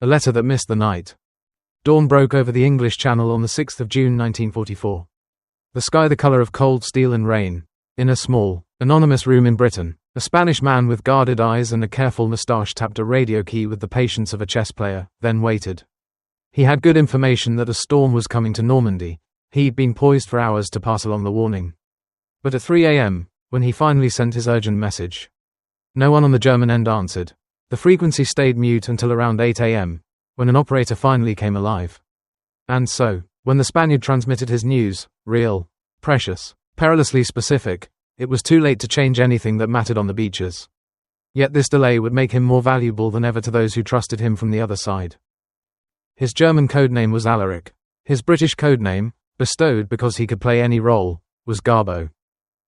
A letter that missed the night. Dawn broke over the English Channel on the 6th of June 1944. The sky the colour of cold steel and rain. In a small, anonymous room in Britain, a Spanish man with guarded eyes and a careful moustache tapped a radio key with the patience of a chess player, then waited. He had good information that a storm was coming to Normandy. He'd been poised for hours to pass along the warning. But at 3 a.m., when he finally sent his urgent message, no one on the German end answered. The frequency stayed mute until around 8 a.m., when an operator finally came alive. And so, when the Spaniard transmitted his news, real, precious, perilously specific, it was too late to change anything that mattered on the beaches. Yet this delay would make him more valuable than ever to those who trusted him from the other side. His German codename was Alaric. His British codename, bestowed because he could play any role, was Garbo.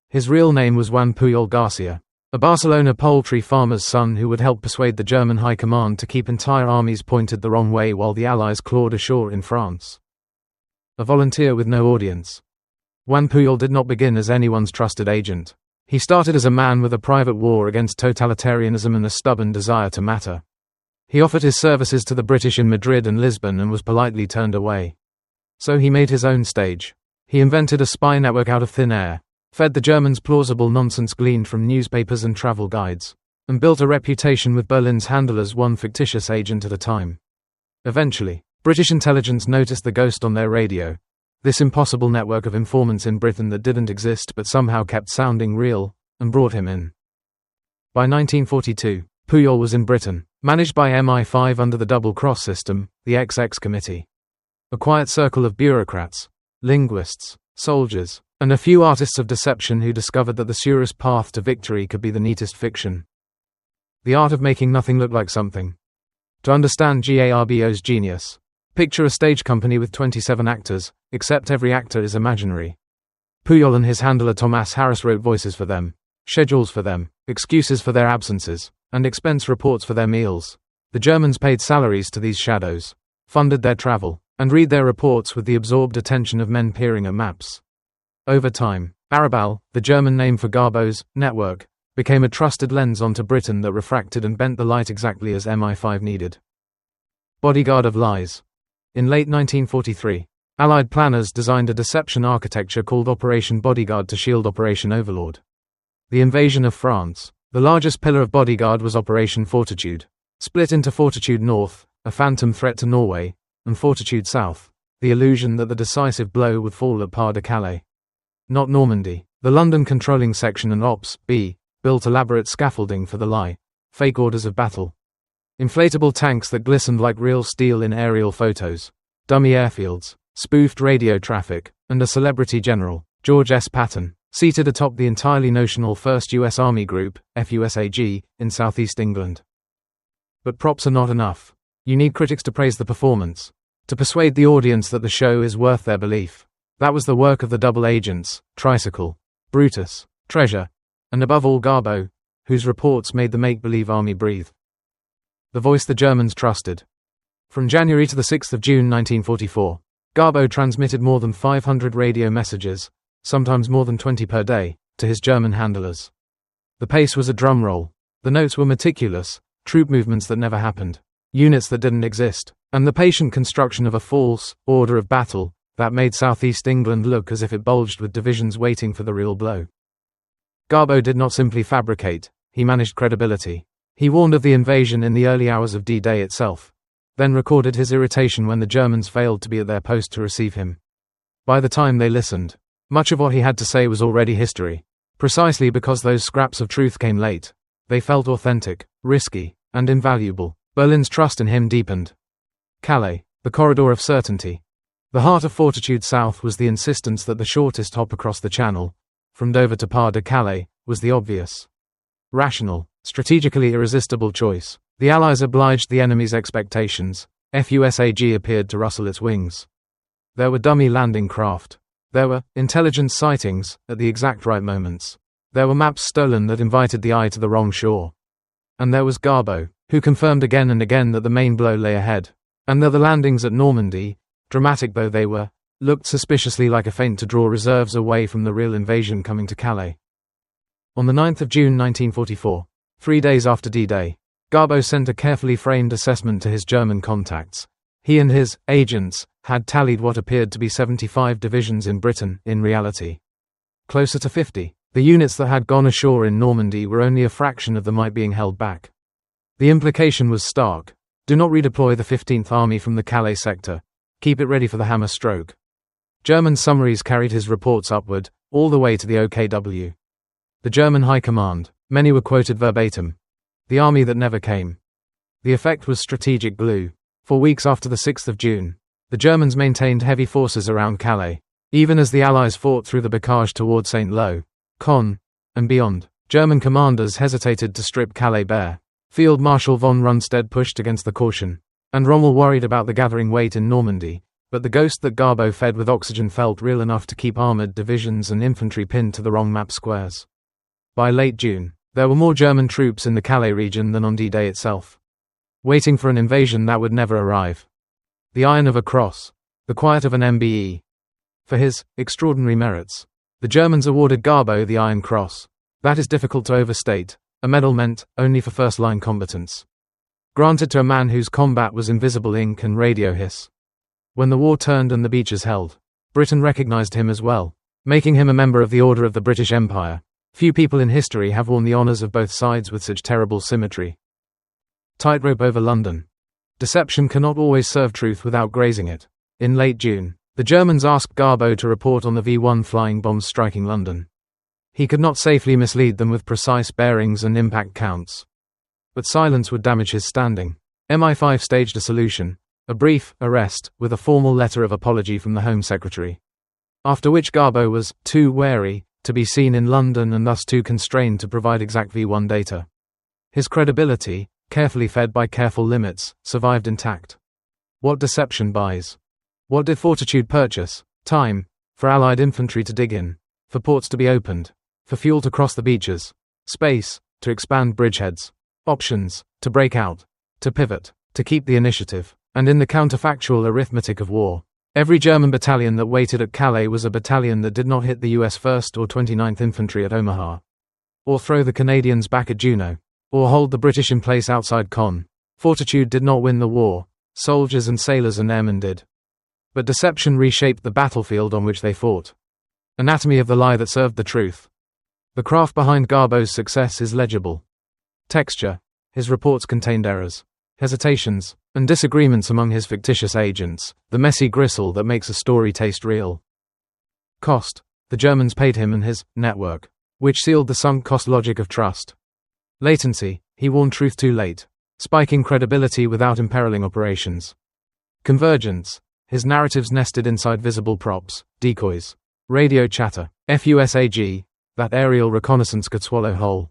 His real name was Juan Pujol García, a Barcelona poultry farmer's son who would help persuade the German High Command to keep entire armies pointed the wrong way while the Allies clawed ashore in France. A volunteer with no audience. Juan Pujol did not begin as anyone's trusted agent. He started as a man with a private war against totalitarianism and a stubborn desire to matter. He offered his services to the British in Madrid and Lisbon and was politely turned away. So he made his own stage. He invented a spy network out of thin air, fed the Germans plausible nonsense gleaned from newspapers and travel guides, and built a reputation with Berlin's handlers, one fictitious agent at a time. Eventually, British intelligence noticed the ghost on their radio, this impossible network of informants in Britain that didn't exist but somehow kept sounding real, and brought him in. By 1942, Pujol was in Britain, managed by MI5 under the double cross system, the XX Committee. A quiet circle of bureaucrats, linguists, soldiers, and a few artists of deception who discovered that the surest path to victory could be the neatest fiction. The art of making nothing look like something. To understand Garbo's genius, picture a stage company with 27 actors, except every actor is imaginary. Pujol and his handler Thomas Harris wrote voices for them, schedules for them, excuses for their absences, and expense reports for their meals. The Germans paid salaries to these shadows, funded their travel, and read their reports with the absorbed attention of men peering at maps. Over time, Arabal, the German name for Garbo's network, became a trusted lens onto Britain that refracted and bent the light exactly as MI5 needed. Bodyguard of lies. In late 1943, Allied planners designed a deception architecture called Operation Bodyguard to shield Operation Overlord. The invasion of France. The largest pillar of Bodyguard was Operation Fortitude, split into Fortitude North, a phantom threat to Norway, and Fortitude South, the illusion that the decisive blow would fall at Pas-de-Calais. Not Normandy. The London controlling section and Ops B built elaborate scaffolding for the lie, fake orders of battle. Inflatable tanks that glistened like real steel in aerial photos, dummy airfields, spoofed radio traffic, and a celebrity general, George S. Patton, seated atop the entirely notional 1st U.S. Army Group, FUSAG, in southeast England. But props are not enough. You need critics to praise the performance, to persuade the audience that the show is worth their belief. That was the work of the double agents, Tricycle, Brutus, Treasure, and above all Garbo, whose reports made the make-believe army breathe. The voice the Germans trusted. From January to the 6th of June 1944, Garbo transmitted more than 500 radio messages, sometimes more than 20 per day, to his German handlers. The pace was a drum roll. The notes were meticulous, troop movements that never happened, units that didn't exist, and the patient construction of a false order of battle that made southeast England look as if it bulged with divisions waiting for the real blow. Garbo did not simply fabricate, he managed credibility. He warned of the invasion in the early hours of D-Day itself, then recorded his irritation when the Germans failed to be at their post to receive him. By the time they listened, much of what he had to say was already history. Precisely because those scraps of truth came late, they felt authentic, risky, and invaluable. Berlin's trust in him deepened. Calais, the corridor of certainty. The heart of Fortitude South was the insistence that the shortest hop across the Channel, from Dover to Pas-de-Calais, was the obvious, rational, strategically irresistible choice. The Allies obliged the enemy's expectations. FUSAG appeared to rustle its wings. There were dummy landing craft. There were intelligence sightings at the exact right moments. There were maps stolen that invited the eye to the wrong shore. And there was Garbo, who confirmed again and again that the main blow lay ahead. And the landings at Normandy, dramatic though they were, looked suspiciously like a feint to draw reserves away from the real invasion coming to Calais. On the 9th of June 1944, 3 days after D-Day, Garbo sent a carefully framed assessment to his German contacts. He and his agents had tallied what appeared to be 75 divisions in Britain, in reality closer to 50. The units that had gone ashore in Normandy were only a fraction of the might being held back. The implication was stark. Do not redeploy the 15th Army from the Calais sector. Keep it ready for the hammer stroke. German summaries carried his reports upward, all the way to the OKW. The German High Command. Many were quoted verbatim. The army that never came. The effect was strategic glue. For weeks after the 6th of June, the Germans maintained heavy forces around Calais. Even as the Allies fought through the Bocage toward Saint-Lô, Caen, and beyond, German commanders hesitated to strip Calais bare. Field Marshal von Rundstedt pushed against the caution, and Rommel worried about the gathering weight in Normandy, but the ghost that Garbo fed with oxygen felt real enough to keep armoured divisions and infantry pinned to the wrong map squares. By late June, there were more German troops in the Calais region than on D-Day itself, waiting for an invasion that would never arrive. The iron of a cross, the quiet of an MBE. For his extraordinary merits, the Germans awarded Garbo the Iron Cross. That is difficult to overstate, a medal meant only for first-line combatants. Granted to a man whose combat was invisible ink and radio hiss. When the war turned and the beaches held, Britain recognized him as well, making him a member of the Order of the British Empire. Few people in history have worn the honours of both sides with such terrible symmetry. Tightrope over London. Deception cannot always serve truth without grazing it. In late June, the Germans asked Garbo to report on the V-1 flying bombs striking London. He could not safely mislead them with precise bearings and impact counts. But silence would damage his standing. MI5 staged a solution, a brief arrest, with a formal letter of apology from the Home Secretary. After which Garbo was too wary to be seen in London and thus too constrained to provide exact V1 data. His credibility, carefully fed by careful limits, survived intact. What deception buys? What did Fortitude purchase? Time, for Allied infantry to dig in, for ports to be opened, for fuel to cross the beaches, space, to expand bridgeheads, options, to break out, to pivot, to keep the initiative, and in the counterfactual arithmetic of war, every German battalion that waited at Calais was a battalion that did not hit the US 1st or 29th Infantry at Omaha, or throw the Canadians back at Juno, or hold the British in place outside Caen. Fortitude did not win the war, soldiers and sailors and airmen did. But deception reshaped the battlefield on which they fought. Anatomy of the lie that served the truth. The craft behind Garbo's success is legible. Texture. His reports contained errors, hesitations, and disagreements among his fictitious agents, the messy gristle that makes a story taste real. Cost. The Germans paid him and his network, which sealed the sunk cost logic of trust. Latency. He warned truth too late, spiking credibility without imperiling operations. Convergence. His narratives nested inside visible props, decoys, radio chatter, FUSAG, that aerial reconnaissance could swallow whole.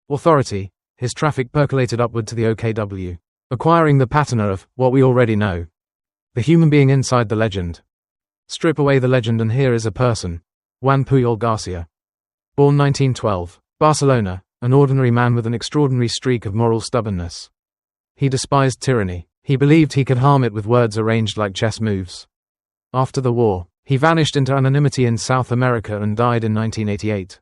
Authority. His traffic percolated upward to the OKW, acquiring the patina of what we already know. The human being inside the legend. Strip away the legend and here is a person. Juan Pujol García. Born 1912, Barcelona, an ordinary man with an extraordinary streak of moral stubbornness. He despised tyranny. He believed he could harm it with words arranged like chess moves. After the war, he vanished into anonymity in South America and died in 1988.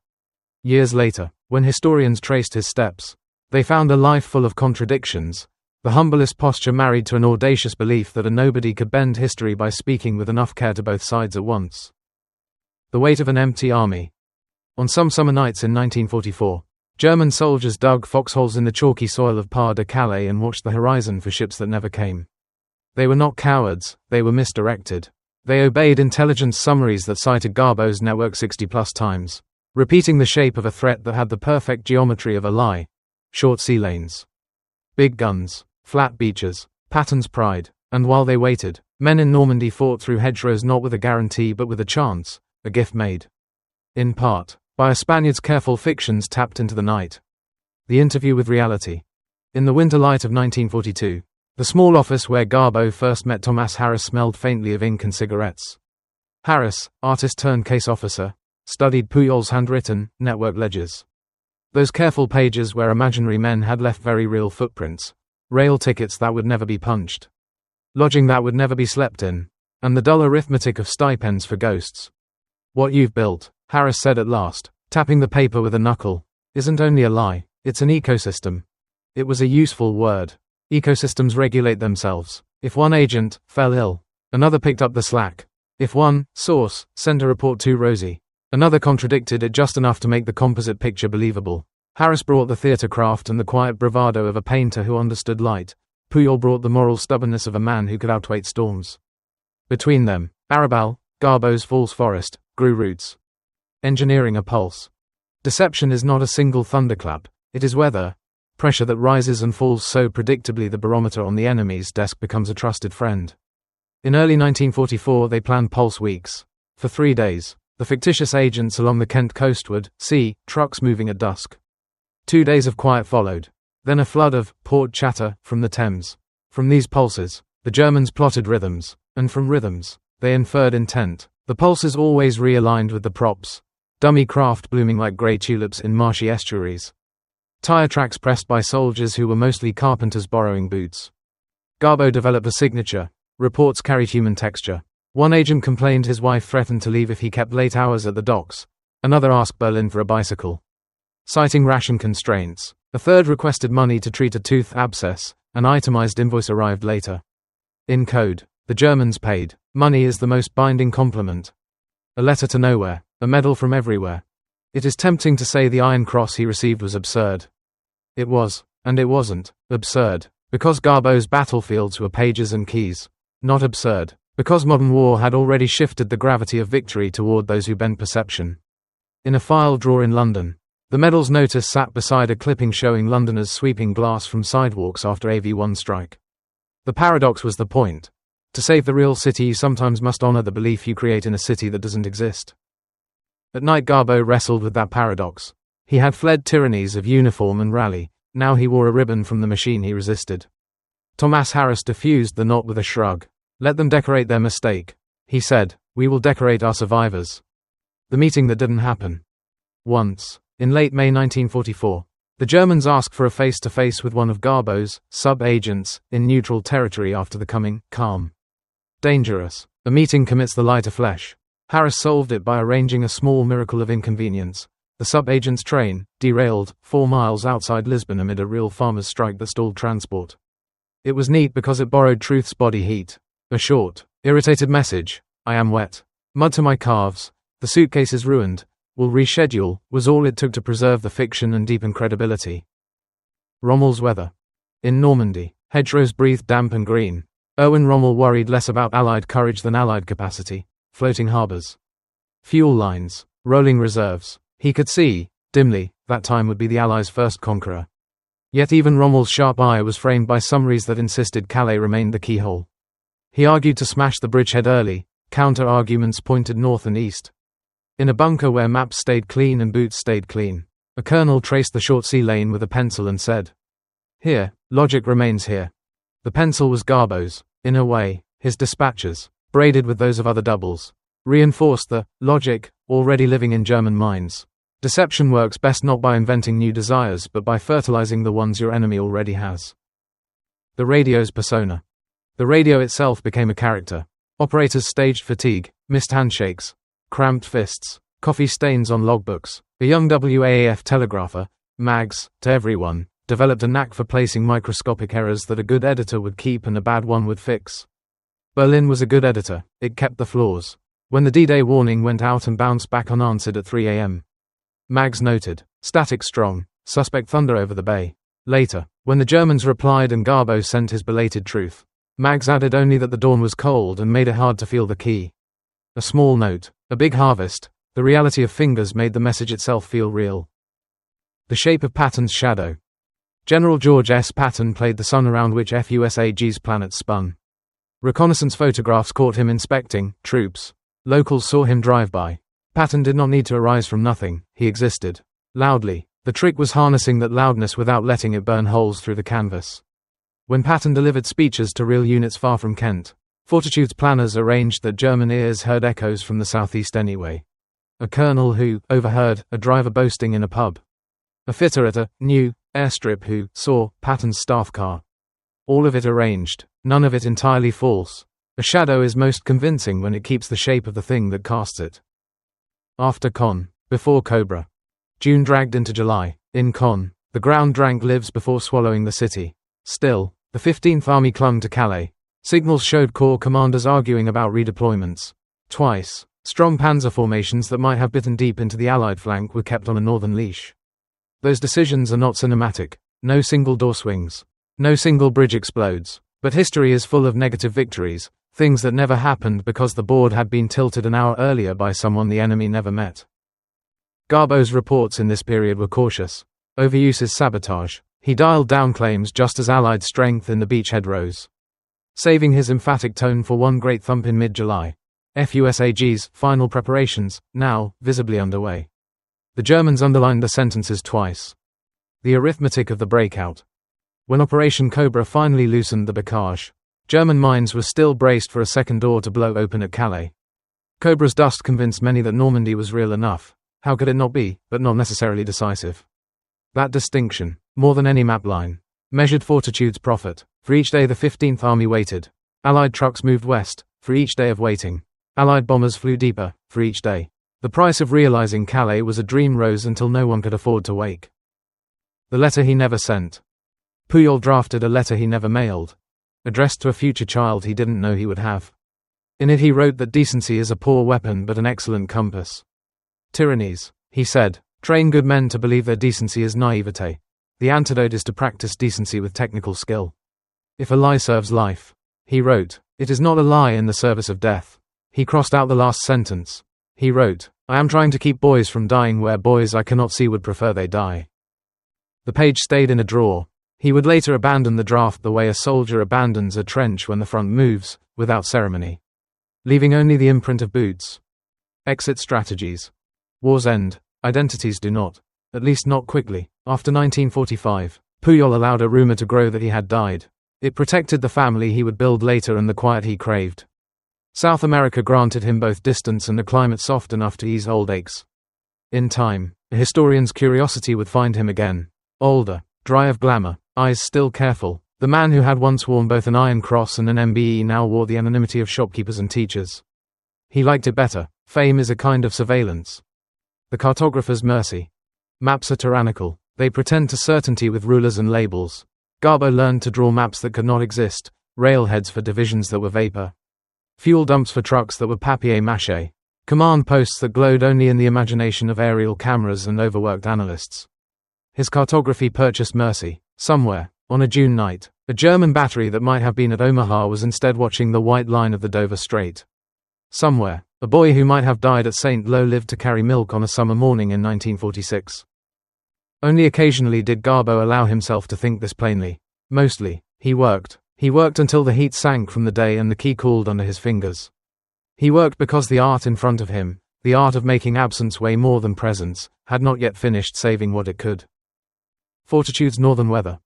Years later, when historians traced his steps, they found a life full of contradictions, the humblest posture married to an audacious belief that a nobody could bend history by speaking with enough care to both sides at once. The weight of an empty army. On some summer nights in 1944, German soldiers dug foxholes in the chalky soil of Pas-de-Calais and watched the horizon for ships that never came. They were not cowards, they were misdirected. They obeyed intelligence summaries that cited Garbo's network 60+ times, repeating the shape of a threat that had the perfect geometry of a lie. Short sea lanes, big guns, flat beaches, Patton's pride, and while they waited, men in Normandy fought through hedgerows not with a guarantee but with a chance, a gift made, in part, by a Spaniard's careful fictions tapped into the night. The interview with reality. In the winter light of 1942, the small office where Garbo first met Thomas Harris smelled faintly of ink and cigarettes. Harris, artist-turned-case officer, studied Pujol's handwritten, network ledgers. Those careful pages where imaginary men had left very real footprints, rail tickets that would never be punched, lodging that would never be slept in, and the dull arithmetic of stipends for ghosts. What you've built, Harris said at last, tapping the paper with a knuckle, isn't only a lie, it's an ecosystem. It was a useful word. Ecosystems regulate themselves. If one agent fell ill, another picked up the slack. If one source sent a report too rosy, another contradicted it just enough to make the composite picture believable. Harris brought the theatre craft and the quiet bravado of a painter who understood light. Pujol brought the moral stubbornness of a man who could outwait storms. Between them, Arabal, Garbo's false forest, grew roots. Engineering a pulse. Deception is not a single thunderclap, it is weather, pressure that rises and falls so predictably the barometer on the enemy's desk becomes a trusted friend. In early 1944 they planned pulse weeks. For 3 days, the fictitious agents along the Kent coast would see trucks moving at dusk. 2 days of quiet followed. Then a flood of port chatter from the Thames. From these pulses, the Germans plotted rhythms, and from rhythms, they inferred intent. The pulses always realigned with the props. Dummy craft blooming like grey tulips in marshy estuaries. Tire tracks pressed by soldiers who were mostly carpenters borrowing boots. Garbo developed a signature. Reports carried human texture. One agent complained his wife threatened to leave if he kept late hours at the docks. Another asked Berlin for a bicycle. Citing ration constraints, a third requested money to treat a tooth abscess. An itemized invoice arrived later. In code, the Germans paid. Money is the most binding compliment. A letter to nowhere, a medal from everywhere. It is tempting to say the Iron Cross he received was absurd. It was, and it wasn't, absurd, because Garbo's battlefields were pages and keys. Not absurd, because modern war had already shifted the gravity of victory toward those who bend perception. In a file drawer in London, the medal's notice sat beside a clipping showing Londoners sweeping glass from sidewalks after AV1 strike. The paradox was the point. To save the real city you sometimes must honor the belief you create in a city that doesn't exist. At night Garbo wrestled with that paradox. He had fled tyrannies of uniform and rally, now he wore a ribbon from the machine he resisted. Thomas Harris diffused the knot with a shrug. Let them decorate their mistake. He said, we will decorate our survivors. The meeting that didn't happen. Once, in late May 1944, the Germans asked for a face-to-face with one of Garbo's sub-agents in neutral territory after the coming calm. Dangerous. A meeting commits the lie to flesh. Harris solved it by arranging a small miracle of inconvenience. The sub-agent's train derailed 4 miles outside Lisbon amid a real farmers' strike that stalled transport. It was neat because it borrowed truth's body heat. A short, irritated message, I am wet. Mud to my calves. The suitcase is ruined. Will reschedule, was all it took to preserve the fiction and deepen credibility. Rommel's weather. In Normandy, hedgerows breathed damp and green. Erwin Rommel worried less about Allied courage than Allied capacity. Floating harbours. Fuel lines. Rolling reserves. He could see, dimly, that time would be the Allies' first conqueror. Yet even Rommel's sharp eye was framed by summaries that insisted Calais remained the keyhole. He argued to smash the bridgehead early. Counter-arguments pointed north and east. In a bunker where maps stayed clean and boots stayed clean, a colonel traced the short sea lane with a pencil and said, "Here, logic remains here." The pencil was Garbo's. In a way, his dispatches, braided with those of other doubles, reinforced the logic already living in German minds. Deception works best not by inventing new desires but by fertilizing the ones your enemy already has. The radio's persona. The radio itself became a character. Operators staged fatigue, missed handshakes, cramped fists, coffee stains on logbooks. A young WAAF telegrapher, Mags, to everyone, developed a knack for placing microscopic errors that a good editor would keep and a bad one would fix. Berlin was a good editor, it kept the flaws. When the D-Day warning went out and bounced back unanswered at 3 a.m. Mags noted, static strong, suspect thunder over the bay. Later, when the Germans replied and Garbo sent his belated truth, Mags added only that the dawn was cold and made it hard to feel the key. A small note, a big harvest, the reality of fingers made the message itself feel real. The shape of Patton's shadow. General George S. Patton played the sun around which FUSAG's planets spun. Reconnaissance photographs caught him inspecting troops. Locals saw him drive by. Patton did not need to arise from nothing, he existed. Loudly. The trick was harnessing that loudness without letting it burn holes through the canvas. When Patton delivered speeches to real units far from Kent, Fortitude's planners arranged that German ears heard echoes from the southeast anyway. A colonel who overheard a driver boasting in a pub. A fitter at a new airstrip who saw Patton's staff car. All of it arranged, none of it entirely false. A shadow is most convincing when it keeps the shape of the thing that casts it. After Con, before Cobra. June dragged into July. In Con, The ground drank lives before swallowing the city. Still, the 15th Army clung to Calais. Signals showed corps commanders arguing about redeployments. Twice, strong panzer formations that might have bitten deep into the Allied flank were kept on a northern leash. Those decisions are not cinematic. No single door swings. No single bridge explodes. But history is full of negative victories, things that never happened because the board had been tilted an hour earlier by someone the enemy never met. Garbo's reports in this period were cautious. Overuse is sabotage. He dialed down claims just as Allied strength in the beachhead rose. Saving his emphatic tone for one great thump in mid-July. FUSAG's final preparations, now visibly underway. The Germans underlined the sentences twice. The arithmetic of the breakout. When Operation Cobra finally loosened the barrage, German minds were still braced for a second door to blow open at Calais. Cobra's dust convinced many that Normandy was real enough. How could it not be, but not necessarily decisive? That distinction, more than any map line, measured Fortitude's profit. For each day the 15th Army waited. Allied trucks moved west, for each day of waiting. Allied bombers flew deeper, for each day. The price of realizing Calais was a dream rose until no one could afford to wake. The letter he never sent. Pujol drafted a letter he never mailed, addressed to a future child he didn't know he would have. In it he wrote that decency is a poor weapon but an excellent compass. Tyrannies, he said, train good men to believe their decency is naivete. The antidote is to practice decency with technical skill. If a lie serves life, he wrote, it is not a lie in the service of death. He crossed out the last sentence. He wrote, I am trying to keep boys from dying where boys I cannot see would prefer they die. The page stayed in a drawer. He would later abandon the draft the way a soldier abandons a trench when the front moves, without ceremony, leaving only the imprint of boots. Exit strategies. Wars end, identities do not, at least not quickly. After 1945, Pujol allowed a rumor to grow that he had died. It protected the family he would build later and the quiet he craved. South America granted him both distance and a climate soft enough to ease old aches. In time, a historian's curiosity would find him again. Older, dry of glamour, eyes still careful. The man who had once worn both an Iron Cross and an MBE now wore the anonymity of shopkeepers and teachers. He liked it better. Fame is a kind of surveillance. The cartographer's mercy. Maps are tyrannical. They pretend to certainty with rulers and labels. Garbo learned to draw maps that could not exist, railheads for divisions that were vapor, fuel dumps for trucks that were papier-mâché, command posts that glowed only in the imagination of aerial cameras and overworked analysts. His cartography purchased mercy. Somewhere, on a June night, a German battery that might have been at Omaha was instead watching the white line of the Dover Strait. Somewhere, a boy who might have died at St. Lo lived to carry milk on a summer morning in 1946. Only occasionally did Garbo allow himself to think this plainly. Mostly, he worked. He worked until the heat sank from the day and the key cooled under his fingers. He worked because the art in front of him, the art of making absence weigh more than presence, had not yet finished saving what it could. Fortitude's northern weather.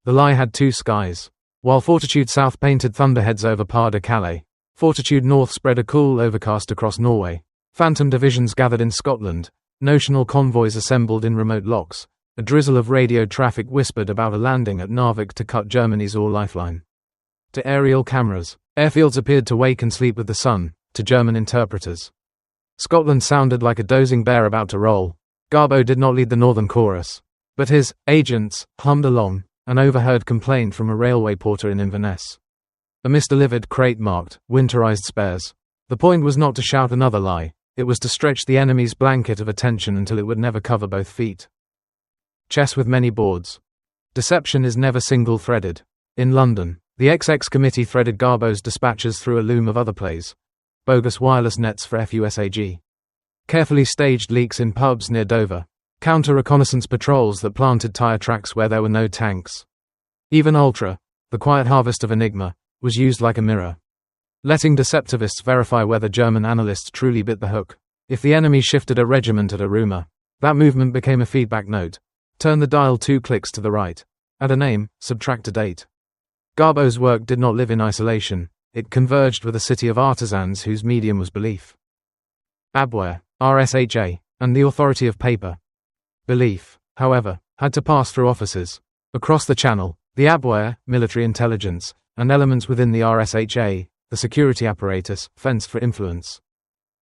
The lie had two skies. While Fortitude south painted thunderheads over Pas-de-Calais, Fortitude north spread a cool overcast across Norway. Phantom divisions gathered in Scotland, notional convoys assembled in remote locks, a drizzle of radio traffic whispered about a landing at Narvik to cut Germany's ore lifeline. To aerial cameras, airfields appeared to wake and sleep with the sun. To German interpreters, Scotland sounded like a dozing bear about to roll. Garbo did not lead the northern chorus, but his agents hummed along, an overheard complaint from a railway porter in Inverness. A misdelivered crate marked, winterized spares. The point was not to shout another lie, it was to stretch the enemy's blanket of attention until it would never cover both feet. Chess with many boards. Deception is never single-threaded. In London, the XX committee threaded Garbo's dispatches through a loom of other plays. Bogus wireless nets for FUSAG. Carefully staged leaks in pubs near Dover. Counter-reconnaissance patrols that planted tire tracks where there were no tanks. Even Ultra, the quiet harvest of enigma, was used like a mirror, letting deceptivists verify whether German analysts truly bit the hook. If the enemy shifted a regiment at a rumor, that movement became a feedback note. Turn the dial 2 clicks to the right. Add a name, subtract a date. Garbo's work did not live in isolation. It converged with a city of artisans whose medium was belief. Abwehr, RSHA, and the authority of paper. Belief, however, had to pass through offices. Across the channel, the Abwehr, military intelligence, and elements within the RSHA, the security apparatus, fenced for influence.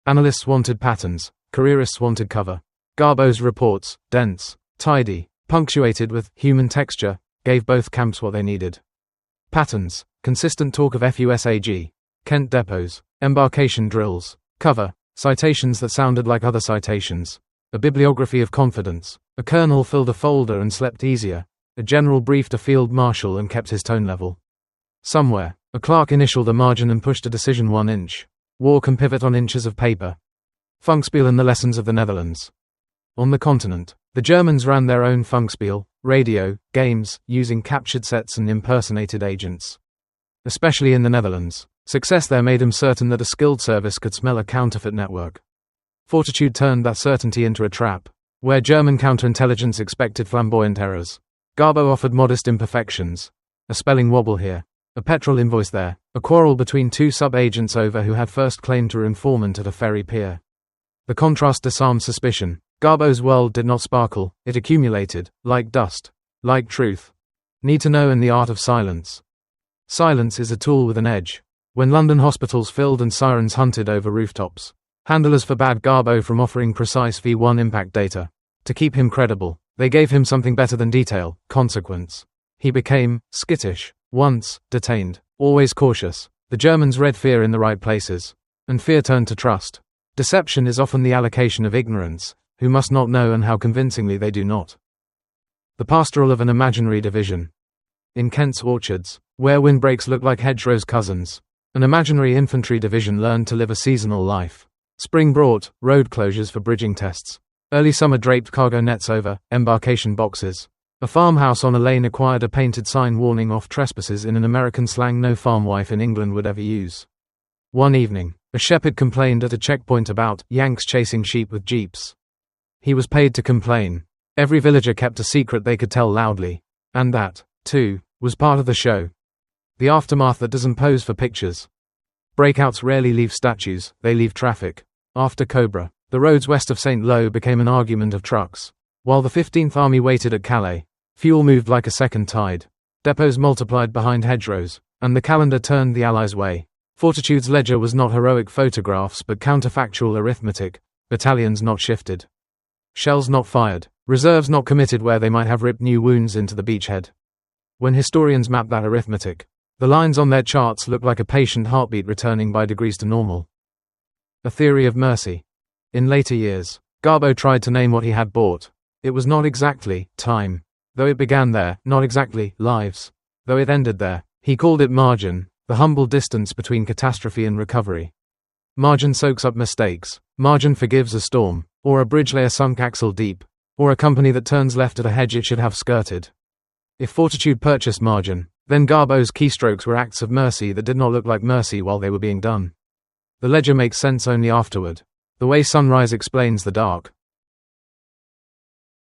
Analysts wanted patterns, careerists wanted cover. Garbo's reports, dense, tidy, punctuated with human texture, gave both camps what they needed. Patterns, consistent talk of FUSAG, Kent depots, embarkation drills, cover, citations that sounded like other citations, a bibliography of confidence. A colonel filled a folder and slept easier. A general briefed a field marshal and kept his tone level. Somewhere, a clerk initialed a margin and pushed a decision 1 inch. War can pivot on inches of paper. Funkspiel and the lessons of the Netherlands. On the continent, the Germans ran their own Funkspiel, radio, games, using captured sets and impersonated agents. Especially in the Netherlands, success there made him certain that a skilled service could smell a counterfeit network. Fortitude turned that certainty into a trap, where German counterintelligence expected flamboyant errors. Garbo offered modest imperfections. A spelling wobble here, a petrol invoice there, a quarrel between 2 sub-agents over who had first claimed to informant at a ferry pier. The contrast disarmed suspicion. Garbo's world did not sparkle, it accumulated, like dust, like truth. Need to know and the art of silence. Silence is a tool with an edge. When London hospitals filled and sirens hunted over rooftops, handlers forbade Garbo from offering precise V1 impact data. To keep him credible, they gave him something better than detail, consequence. He became skittish, once detained, always cautious. The Germans read fear in the right places, and fear turned to trust. Deception is often the allocation of ignorance, who must not know and how convincingly they do not. The pastoral of an imaginary division. In Kent's orchards, where windbreaks look like hedgerows cousins, an imaginary infantry division learned to live a seasonal life. Spring brought road closures for bridging tests. Early summer draped cargo nets over embarkation boxes. A farmhouse on a lane acquired a painted sign warning off trespassers in an American slang no farm wife in England would ever use. One evening, a shepherd complained at a checkpoint about Yanks chasing sheep with jeeps. He was paid to complain. Every villager kept a secret they could tell loudly. And that, too, was part of the show. The aftermath that doesn't pose for pictures. Breakouts rarely leave statues, they leave traffic. After Cobra, the roads west of St. Lo became an argument of trucks. While the 15th Army waited at Calais, fuel moved like a second tide. Depots multiplied behind hedgerows, and the calendar turned the Allies' way. Fortitude's ledger was not heroic photographs but counterfactual arithmetic, battalions not shifted. Shells not fired, reserves not committed where they might have ripped new wounds into the beachhead. When historians map that arithmetic, the lines on their charts look like a patient heartbeat returning by degrees to normal. A theory of mercy. In later years, Garbo tried to name what he had bought. It was not exactly time, though it began there, not exactly lives, though it ended there. He called it margin, the humble distance between catastrophe and recovery. Margin soaks up mistakes, margin forgives a storm, or a bridge layer sunk axle deep, or a company that turns left at a hedge it should have skirted. If Fortitude purchased margin, then Garbo's keystrokes were acts of mercy that did not look like mercy while they were being done. The ledger makes sense only afterward. The way sunrise explains the dark.